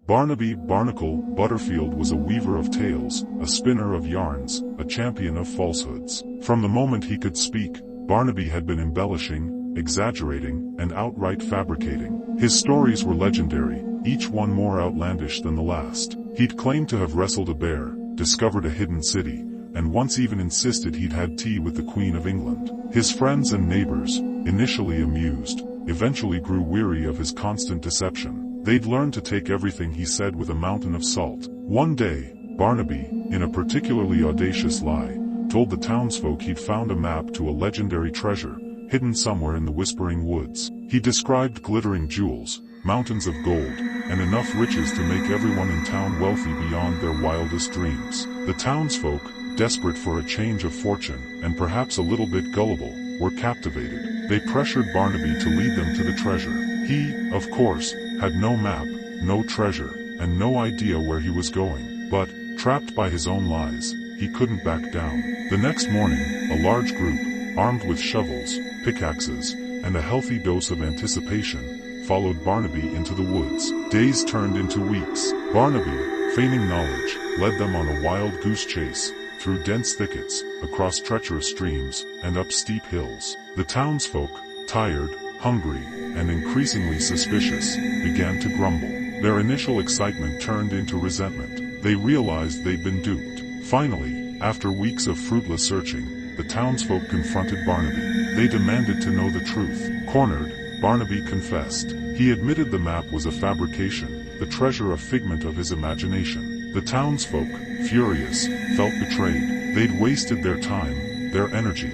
Barnaby Barnacle Butterfield was a weaver of tales, a spinner of yarns, a champion of falsehoods. From the moment he could speak, Barnaby had been embellishing, exaggerating, and outright fabricating. His stories were legendary, each one more outlandish than the last. He'd claimed to have wrestled a bear, discovered a hidden city, and once even insisted he'd had tea with the Queen of England. His friends and neighbors, initially amused, eventually grew weary of his constant deception. They'd learned to take everything he said with a mountain of salt. One day, Barnaby, in a particularly audacious lie, told the townsfolk he'd found a map to a legendary treasure, hidden somewhere in the Whispering Woods. He described glittering jewels, mountains of gold, and enough riches to make everyone in town wealthy beyond their wildest dreams. The townsfolk, desperate for a change of fortune, and perhaps a little bit gullible, were captivated. They pressured Barnaby to lead them to the treasure. He, of course, had no map, no treasure, and no idea where he was going. But, trapped by his own lies, he couldn't back down. The next morning, a large group, armed with shovels, pickaxes, and a healthy dose of anticipation, followed Barnaby into the woods. Days turned into weeks. Barnaby, feigning knowledge, led them on a wild goose chase, through dense thickets, across treacherous streams, and up steep hills. The townsfolk, tired, hungry, and increasingly suspicious, began to grumble. Their initial excitement turned into resentment. They realized they'd been duped. Finally, after weeks of fruitless searching, the townsfolk confronted Barnaby. They demanded to know the truth. Cornered, Barnaby confessed. He admitted the map was a fabrication, the treasure a figment of his imagination. The townsfolk, furious, felt betrayed. They'd wasted their time, their energy,